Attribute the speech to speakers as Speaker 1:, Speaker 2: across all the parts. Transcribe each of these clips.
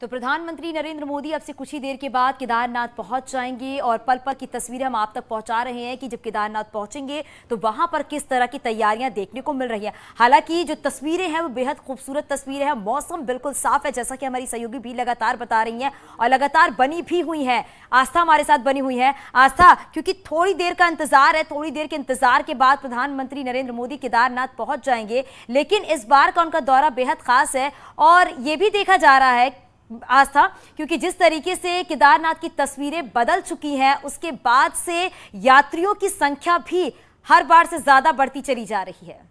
Speaker 1: तो प्रधानमंत्री नरेंद्र मोदी अब से कुछ ही देर के बाद केदारनाथ पहुंच जाएंगे और पल पल की तस्वीरें हम आप तक पहुंचा रहे हैं कि जब केदारनाथ पहुंचेंगे तो वहां पर किस तरह की तैयारियां देखने को मिल रही हैं। हालांकि जो तस्वीरें हैं वो बेहद खूबसूरत तस्वीरें हैं। मौसम बिल्कुल साफ है, जैसा कि हमारी सहयोगी भी लगातार बता रही हैं और लगातार बनी भी हुई है। आस्था हमारे साथ बनी हुई है। आस्था, क्योंकि थोड़ी देर का इंतजार है, थोड़ी देर के इंतजार के बाद प्रधानमंत्री नरेंद्र मोदी केदारनाथ पहुंच जाएंगे, लेकिन इस बार का उनका दौरा बेहद खास है और ये भी देखा जा रहा है आस्था, क्योंकि जिस तरीके से केदारनाथ की तस्वीरें बदल चुकी हैं उसके बाद से यात्रियों की संख्या भी हर बार से ज्यादा बढ़ती चली जा रही है।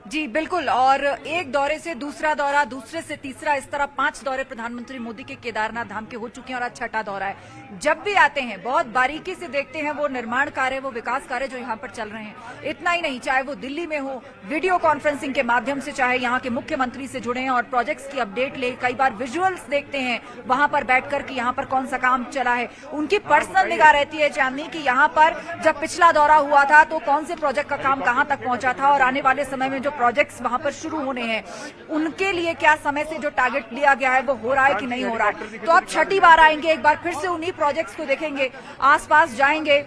Speaker 2: जी बिल्कुल, और एक दौरे से दूसरा दौरा, दूसरे से तीसरा, इस तरह 5 दौरे प्रधानमंत्री मोदी के केदारनाथ धाम के हो चुके हैं और आज छठा दौरा है। जब भी आते हैं बहुत बारीकी से देखते हैं वो निर्माण कार्य, वो विकास कार्य जो यहाँ पर चल रहे हैं। इतना ही नहीं, चाहे वो दिल्ली में हो, वीडियो कॉन्फ्रेंसिंग के माध्यम से चाहे यहाँ के मुख्यमंत्री से जुड़े हैं और प्रोजेक्ट्स की अपडेट ले, कई बार विजुअल्स देखते हैं वहां पर बैठकर कि यहाँ पर कौन सा काम चला है। उनकी पर्सनल निगाह रहती है चांदनी की यहाँ पर जब पिछला दौरा हुआ था तो कौन से प्रोजेक्ट का काम कहाँ तक पहुंचा था और आने वाले समय में जो प्रोजेक्ट्स वहां पर शुरू होने हैं उनके लिए क्या समय से जो टारगेट लिया गया है वो हो रहा है कि नहीं हो रहा है। तो अब छठी बार आएंगे, एक बार फिर से उन्हीं प्रोजेक्ट्स को देखेंगे, आसपास जाएंगे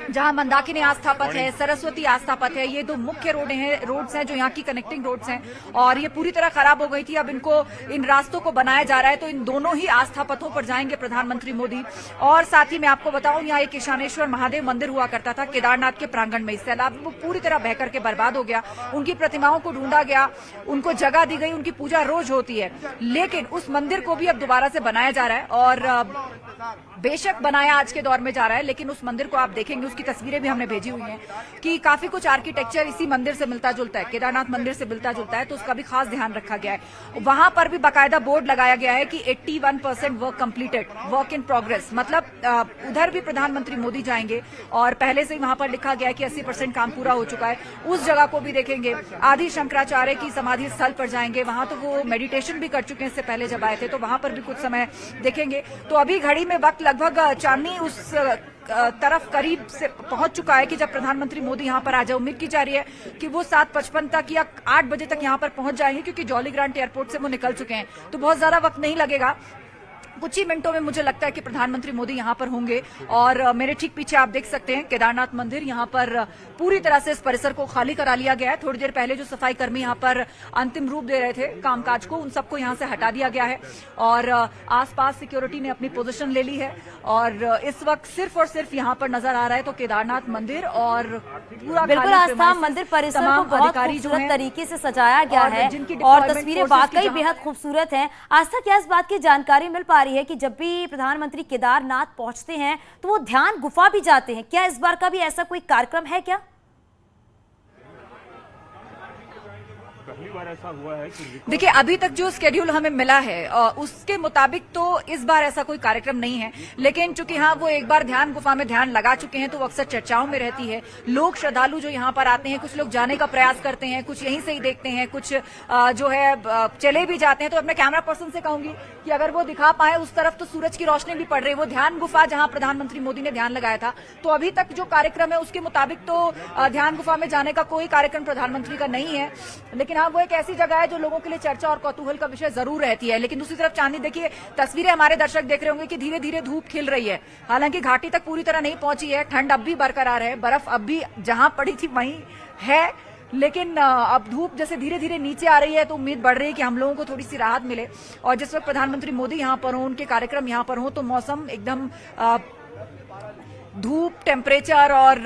Speaker 2: जहां मंदाकिनी आस्था पथ है, सरस्वती आस्था पथ है। ये दो मुख्य रोड्स हैं जो यहाँ की कनेक्टिंग रोड्स हैं और ये पूरी तरह खराब हो गई थी। अब इनको, इन रास्तों को बनाया जा रहा है तो इन दोनों ही आस्था पथों पर जाएंगे प्रधानमंत्री मोदी। और साथ ही मैं आपको बताऊं, यहाँ एक ईशानेश्वर महादेव मंदिर हुआ करता था केदारनाथ के प्रांगण में। इस सैलाब वो पूरी तरह बह करके बर्बाद हो गया। उनकी प्रतिमाओं को ढूंढा गया, उनको जगह दी गई, उनकी पूजा रोज होती है, लेकिन उस मंदिर को भी अब दोबारा से बनाया जा रहा है और बेशक बनाया आज के दौर में जा रहा है, लेकिन उस मंदिर को आप देखेंगे, उसकी तस्वीरें भी हमने भेजी हुई हैं कि काफी कुछ आर्किटेक्चर इसी मंदिर से मिलता जुलता है, केदारनाथ मंदिर से मिलता जुलता है, तो उसका भी खास ध्यान रखा गया है। वहां पर भी बाकायदा बोर्ड लगाया गया है कि 81% work completed, work in progress, मतलब उधर भी प्रधानमंत्री मोदी जाएंगे और पहले से ही वहां पर लिखा गया है कि 80% काम पूरा हो चुका है। उस जगह को भी देखेंगे। आदि शंकराचार्य की समाधि स्थल पर जाएंगे, वहां तो वो मेडिटेशन भी कर चुके हैं इससे पहले जब आए थे, तो वहां पर भी कुछ समय देखेंगे। तो अभी घड़ी में वक्त लगभग चांदनी उस तरफ करीब से पहुंच चुका है कि जब प्रधानमंत्री मोदी यहां पर आ जाए। उम्मीद की जा रही है कि वो 7:55 तक या 8 बजे तक यहां पर पहुंच जाएंगे, क्योंकि जॉली ग्रांट एयरपोर्ट से वो निकल चुके हैं, तो बहुत ज्यादा वक्त नहीं लगेगा। कुछ ही मिनटों में मुझे लगता है कि प्रधानमंत्री मोदी यहां पर होंगे। और मेरे ठीक पीछे आप देख सकते हैं केदारनाथ मंदिर, यहां पर पूरी तरह से इस परिसर को खाली करा लिया गया है। थोड़ी देर पहले जो सफाई कर्मी यहां पर अंतिम रूप दे रहे थे कामकाज को, उन सबको यहां से हटा दिया गया है और आसपास सिक्योरिटी ने अपनी पोजीशन ले ली है और इस वक्त सिर्फ और सिर्फ यहां पर नजर आ रहा है तो केदारनाथ मंदिर और पूरा
Speaker 1: बिल्कुल आस्था, मंदिर परिसर को बहुत खूबसूरत तरीके से सजाया गया है और तस्वीरें वाकई बेहद खूबसूरत हैं। आस्था, क्या इस बात की जानकारी मिल पा है कि जब भी प्रधानमंत्री केदारनाथ पहुंचते हैं तो वो ध्यान गुफा भी जाते हैं? क्या इस बार का भी ऐसा कोई कार्यक्रम है क्या?
Speaker 3: पहली बार ऐसा हुआ है कि
Speaker 2: देखिए, अभी तक जो स्केड्यूल हमें मिला है उसके मुताबिक तो इस बार ऐसा कोई कार्यक्रम नहीं है, लेकिन चूंकि हाँ वो एक बार ध्यान गुफा में ध्यान लगा चुके हैं तो वो अक्सर चर्चाओं में रहती है। लोग, श्रद्धालु जो यहाँ पर आते हैं, कुछ लोग जाने का प्रयास करते हैं, कुछ यहीं से ही देखते हैं, कुछ जो है चले भी जाते हैं। तो अपने कैमरा पर्सन से कहूंगी कि अगर वो दिखा पाए उस तरफ, तो सूरज की रोशनी भी पड़ रही है, वो ध्यान गुफा जहां प्रधानमंत्री मोदी ने ध्यान लगाया था। तो अभी तक जो कार्यक्रम है उसके मुताबिक तो ध्यान गुफा में जाने का कोई कार्यक्रम प्रधानमंत्री का नहीं है, लेकिन हाँ वो एक ऐसी जगह है जो लोगों के लिए चर्चा और कौतूहल का विषय जरूर रहती है। लेकिन दूसरी तरफ चांदनी, देखिए तस्वीरें हमारे दर्शक देख रहे होंगे कि धीरे धीरे धूप खिल रही है। हालांकि घाटी तक पूरी तरह नहीं पहुंची है, ठंड अब भी बरकरार है, बर्फ अब भी जहां पड़ी थी वहीं है, लेकिन अब धूप जैसे धीरे धीरे नीचे आ रही है तो उम्मीद बढ़ रही है कि हम लोगों को थोड़ी सी राहत मिले। और जिस वक्त प्रधानमंत्री मोदी यहाँ पर हों, उनके कार्यक्रम यहाँ पर हों, तो मौसम एकदम धूप, टेम्परेचर और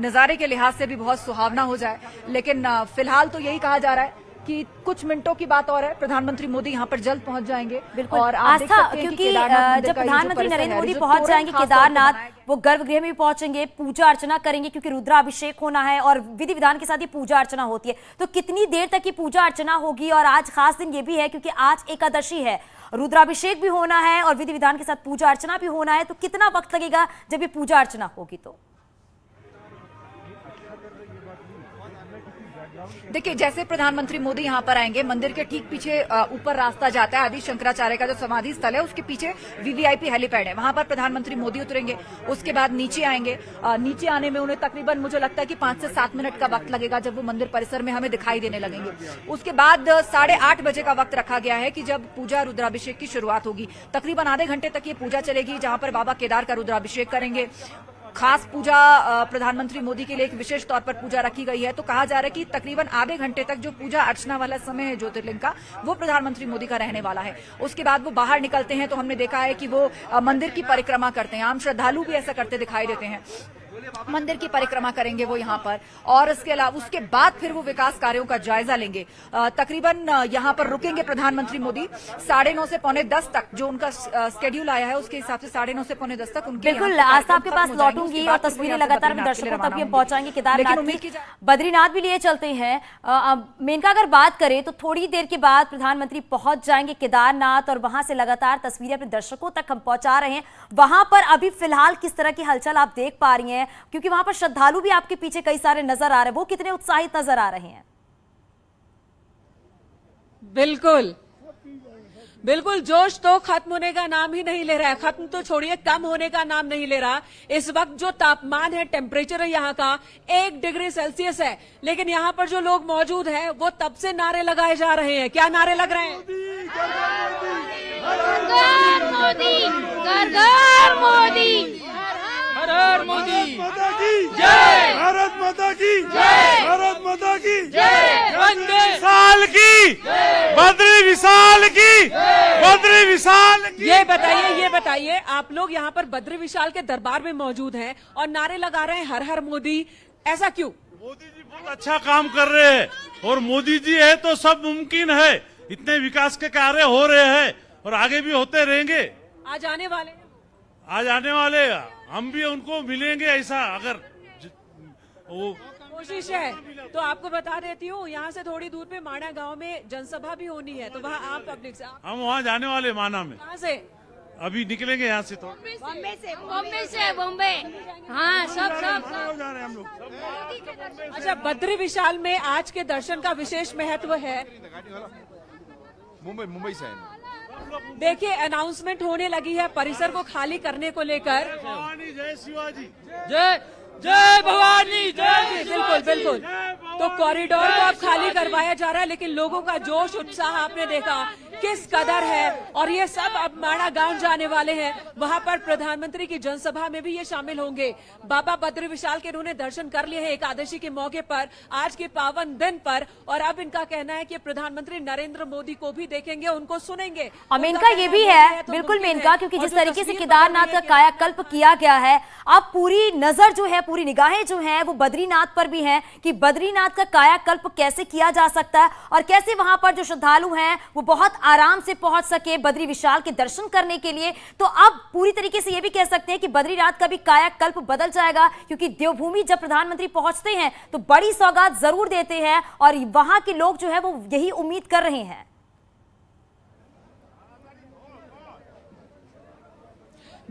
Speaker 2: नजारे के लिहाज से भी बहुत सुहावना हो जाए। लेकिन फिलहाल तो यही कहा जा रहा है कि कुछ मिनटों की बात और है, प्रधानमंत्री मोदी यहाँ पर जल्द पहुंच जाएंगे।
Speaker 1: बिल्कुल।
Speaker 2: और
Speaker 1: आस्था, क्योंकि जब प्रधानमंत्री नरेंद्र मोदी पहुंच जाएंगे केदारनाथ, वो गर्भगृह में पहुंचेंगे, पूजा अर्चना करेंगे, क्योंकि रुद्राभिषेक होना है और विधि विधान के साथ ही पूजा अर्चना होती है। तो कितनी देर तक की पूजा अर्चना होगी? और आज खास दिन ये भी है क्योंकि आज एकादशी है, रुद्राभिषेक भी होना है और विधि विधान के साथ पूजा अर्चना भी होना है, तो कितना वक्त लगेगा जब ये पूजा अर्चना होगी? तो
Speaker 2: देखिए, जैसे प्रधानमंत्री मोदी यहाँ पर आएंगे, मंदिर के ठीक पीछे ऊपर रास्ता जाता है, आदि शंकराचार्य का जो समाधि स्थल है उसके पीछे वीवीआईपी हेलीपैड है, वहां पर प्रधानमंत्री मोदी उतरेंगे। उसके बाद नीचे आएंगे, नीचे आने में उन्हें तकरीबन मुझे लगता है कि 5 से 7 मिनट का वक्त लगेगा, जब वो मंदिर परिसर में हमें दिखाई देने लगेंगे। उसके बाद 8:30 बजे का वक्त रखा गया है कि जब पूजा रुद्राभिषेक की शुरुआत होगी। तकरीबन आधे घंटे तक ये पूजा चलेगी, जहां पर बाबा केदार का रुद्राभिषेक करेंगे। खास पूजा प्रधानमंत्री मोदी के लिए एक विशेष तौर पर पूजा रखी गई है, तो कहा जा रहा है कि तकरीबन आधे घंटे तक जो पूजा अर्चना वाला समय है ज्योतिर्लिंग का, वो प्रधानमंत्री मोदी का रहने वाला है। उसके बाद वो बाहर निकलते हैं, तो हमने देखा है कि वो मंदिर की परिक्रमा करते हैं। आम श्रद्धालु भी ऐसा करते दिखाई देते हैं, मंदिर की परिक्रमा करेंगे वो यहाँ पर, और इसके अलावा उसके बाद फिर वो विकास कार्यों का जायजा लेंगे। तकरीबन यहाँ पर रुकेंगे प्रधानमंत्री मोदी 9:30 से 9:45 तक, जो उनका स्केड्यूल आया है उसके हिसाब से 9:30 से 9:45 तक उनके
Speaker 1: बिल्कुल आस्था आपके पास लौटूंगी और तस्वीरें लगातार हम दर्शकों तक भी पहुंचाएंगे। केदारनाथ की, बद्रीनाथ भी लिए चलते हैं। मेनका अगर बात करें तो थोड़ी देर के बाद प्रधानमंत्री पहुंच जाएंगे केदारनाथ, और वहां से लगातार तस्वीरें अपने दर्शकों तक हम पहुंचा रहे हैं। वहां पर अभी फिलहाल किस तरह की हलचल आप देख पा रही हैं, क्योंकि वहां पर श्रद्धालु भी आपके पीछे कई सारे नजर आ रहे हैं, वो कितने उत्साहित नजर आ रहे हैं?
Speaker 4: बिल्कुल बिल्कुल, जोश तो खत्म होने का नाम ही नहीं ले रहा है। खत्म तो छोड़िए, कम होने का नाम नहीं ले रहा। इस वक्त जो तापमान है, टेम्परेचर है यहाँ का 1 डिग्री सेल्सियस है, लेकिन यहाँ पर जो लोग मौजूद हैं वो तब से नारे लगाए जा रहे हैं। क्या नारे लग रहे हैं?
Speaker 5: मोदी, घर घर मोदी,
Speaker 6: हर हर मोदी,
Speaker 5: माता की जय,
Speaker 6: भारत माता की
Speaker 5: जय,
Speaker 6: भारत माता की
Speaker 5: जय,
Speaker 6: वंदे विशाल की, बद्री विशाल की, बद्री विशाल की।
Speaker 4: ये बताइए आप लोग यहाँ पर बद्री विशाल के दरबार में मौजूद हैं और नारे लगा रहे हैं हर हर मोदी, ऐसा क्यों?
Speaker 6: मोदी जी बहुत अच्छा काम कर रहे हैं, और मोदी जी है तो सब मुमकिन है। इतने विकास के कार्य हो रहे हैं और आगे भी होते रहेंगे।
Speaker 4: आज आने वाले
Speaker 6: हम भी उनको मिलेंगे, ऐसा अगर वो
Speaker 4: कोशिश है। तो आपको बता देती हूँ, यहाँ से थोड़ी दूर पे माणा गांव में जनसभा भी होनी है, तो वहाँ आप पब्लिक से
Speaker 6: हम वहाँ जाने वाले, माना में।
Speaker 4: कहाँ से?
Speaker 6: अभी निकलेंगे यहाँ से, तो
Speaker 5: बॉम्बे से बॉम्बे, हाँ सब
Speaker 6: जा रहे हैं हम लोग।
Speaker 4: अच्छा, बद्री विशाल में आज के दर्शन का विशेष महत्व है।
Speaker 7: मुंबई से
Speaker 4: देखिए, अनाउंसमेंट होने लगी है परिसर को खाली करने को लेकर।
Speaker 6: भवानी जय शिवाजी,
Speaker 4: जय जय भवानी जय। बिल्कुल तो कॉरिडोर को अब खाली करवाया जा रहा है, लेकिन लोगों का जोश उत्साह आपने देखा किस कदर है। और ये सब अब माणा गांव जाने वाले हैं, वहां पर प्रधानमंत्री की जनसभा में भी ये शामिल होंगे। बाबा बद्री विशाल के इन्होंने दर्शन कर लिए हैं एकादशी के मौके पर, आज के पावन दिन पर, और अब इनका कहना है कि प्रधानमंत्री नरेंद्र मोदी को भी देखेंगे, उनको सुनेंगे।
Speaker 1: और मेनका ये भी है, बिल्कुल मेनका, क्योंकि जिस तरीके से केदारनाथ का कायाकल्प किया गया है, अब पूरी नजर जो है, पूरी निगाहें जो हैं वो बद्रीनाथ पर भी हैं कि बद्रीनाथ का कायाकल्प कैसे किया जा सकता है, और कैसे वहां पर जो श्रद्धालु हैं वो बहुत आराम से पहुंच सके बद्री विशाल के दर्शन करने के लिए। तो अब पूरी तरीके से ये भी कह सकते हैं कि बद्रीनाथ का भी कायाकल्प बदल जाएगा, क्योंकि देवभूमि जब प्रधानमंत्री पहुंचते हैं तो बड़ी सौगात जरूर देते हैं, और वहां के लोग जो है वो यही उम्मीद कर रहे हैं।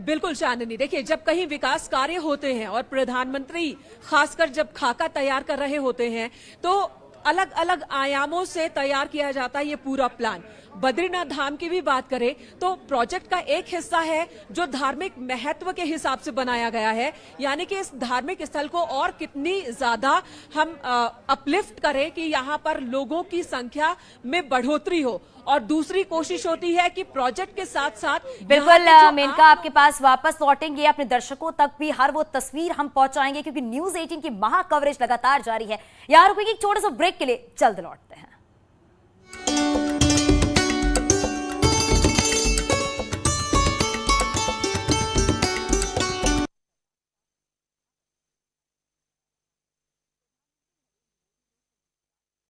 Speaker 4: बिल्कुल चांदनी, देखिए, जब कहीं विकास कार्य होते हैं और प्रधानमंत्री खासकर जब खाका तैयार कर रहे होते हैं, तो अलग अलग आयामों से तैयार किया जाता है ये पूरा प्लान। बद्रीनाथ धाम की भी बात करें तो प्रोजेक्ट का एक हिस्सा है जो धार्मिक महत्व के हिसाब से बनाया गया है, यानी कि इस धार्मिक स्थल को और कितनी ज्यादा हम अपलिफ्ट करें कि यहाँ पर लोगों की संख्या में बढ़ोतरी हो। और दूसरी कोशिश होती है कि प्रोजेक्ट के साथ साथ
Speaker 1: बिल्कुल मेनका आपके पास वापस लौटेंगे, अपने दर्शकों तक भी हर वो तस्वीर हम पहुंचाएंगे, क्योंकि न्यूज़ 18 की महा कवरेज लगातार जारी है। यहाँ रुकेगी एक छोटे से ब्रेक के लिए, जल्द लौट।